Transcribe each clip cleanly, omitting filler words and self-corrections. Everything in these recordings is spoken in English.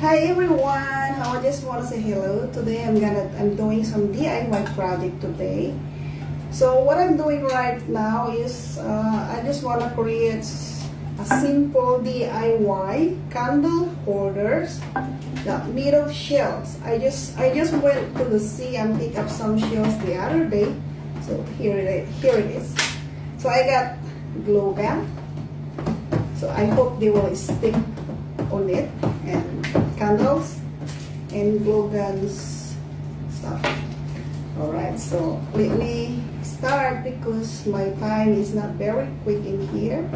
Hi everyone, I just want to say hello. Today I'm doing some DIY project today. So what I'm doing right now is I just want to create a simple DIY candle holders that made of shells. I just went to the sea and picked up some shells the other day. So here it is. So I got glue gun. So I hope they will stick on it, and candles and glue guns stuff. Alright, so let me start because my time is not very quick in here.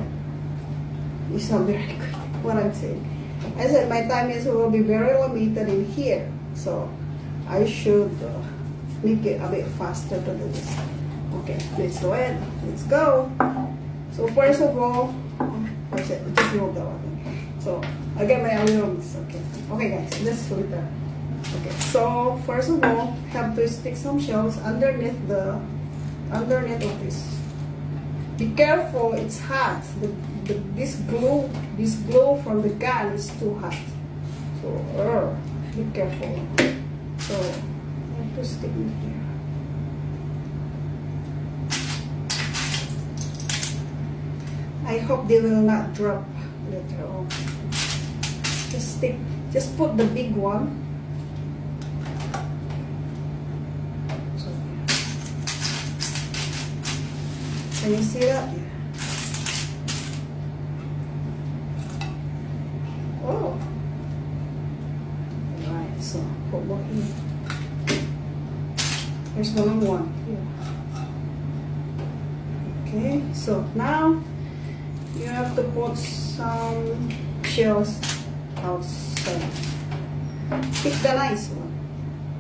It's not very quick, what I'm saying. I said my time will be very limited in here, so I should make it a bit faster to do this. Okay, let's do it. Let's go. So first of all, just remove the one. So I get my aluminum. Okay guys, let's do it there. Okay, so first of all, have to stick some shells underneath of this. Be careful, it's hot. This glue from the gun is too hot. So be careful. So I have to stick it here. I hope they will not drop later on. Just put the big one. So, can you see that? Oh. Alright, so put one here. There's only one here. Okay, so now you have to put some shells outside. Pick the nice one,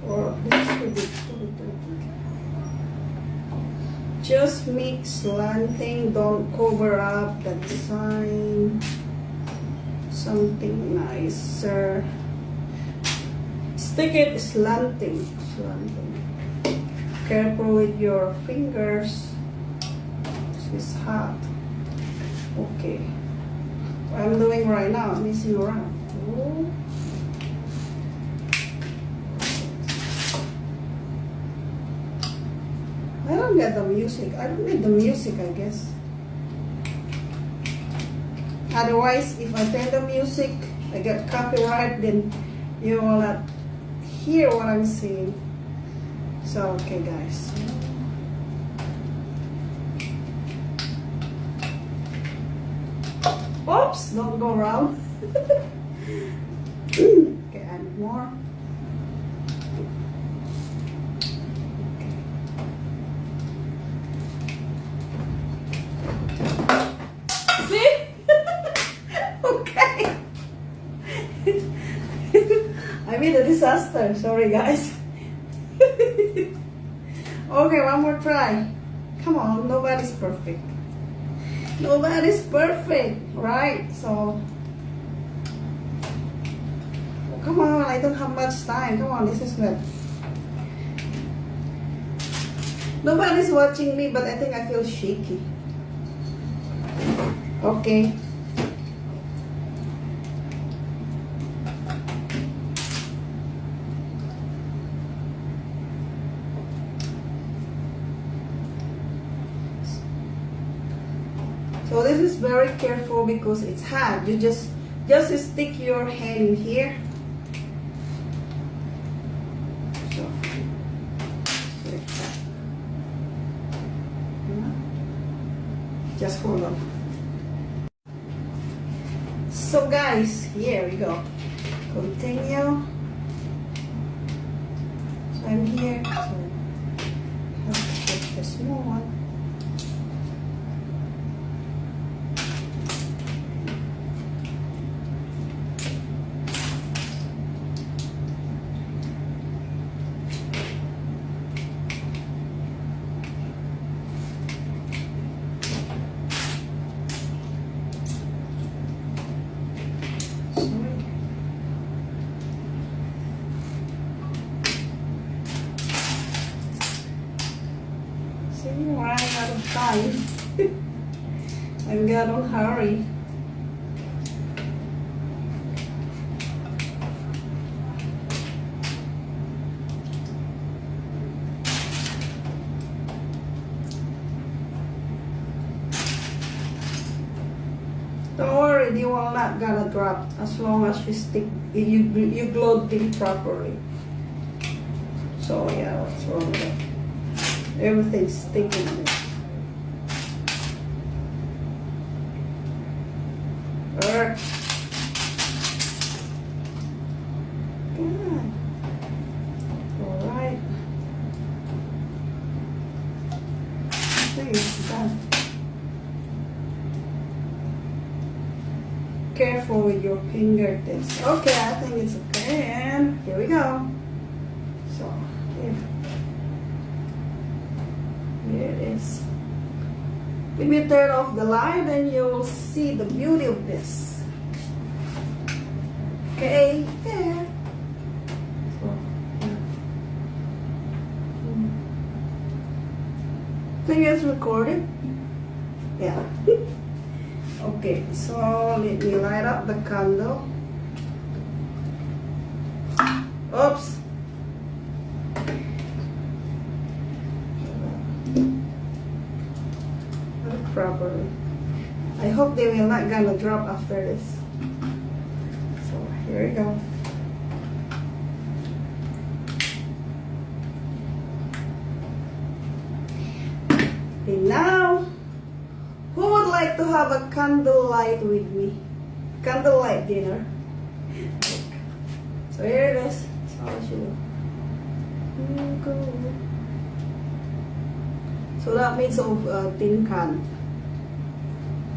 or this is too big. Just make slanting, don't cover up the design. Something nicer. Stick it slanting. Careful with your fingers. This is hot. Okay, what I'm doing right now, I'm messing around. Oh. I don't get the music. I don't need the music, I guess. Otherwise, if I play the music, I get copyright, then you will not hear what I'm saying. So, okay guys. Oops, don't go around. Okay, and more. Okay. See? Okay. I made a disaster. Sorry, guys. Okay, one more try. Come on, nobody's perfect. Nobody's perfect, right? So, oh, come on, I don't have much time. Come on, this is good. Nobody's watching me, but I think I feel shaky. Okay. So this is very careful because it's hot. You just stick your hand in here. So, like that. Just hold on. So guys, here we go. Continue. So I'm here. So I have to take the small one. I'm running out of time. I'm gonna hurry. they will not gonna drop as long as you stick, you glued them properly. So yeah, what's wrong with it? Everything's sticking in it. Alright. Good. Alright. I think it's done. Careful with your fingertips. Okay, I think it's okay. And here we go. So, here it is. Let me turn off the light and you'll see the beauty of this. Okay, there. So, think it's recorded? Yeah. Okay, so let me light up the candle. Oops. Properly. I hope they will not gonna drop after this. So here we go. And now, who would like to have a candlelight with me? Candlelight dinner. So here it is. So I'll show you. Here we go. So that means of tin can.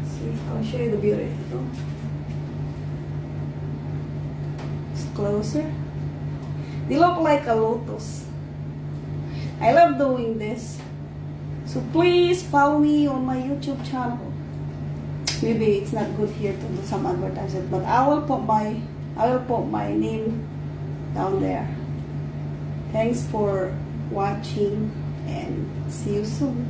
See, I'll show you the beauty. It's closer. They look like a lotus. I love doing this. So please follow me on my YouTube channel. Maybe it's not good here to do some advertisement, but I will put my name down there. Thanks for watching and see you soon.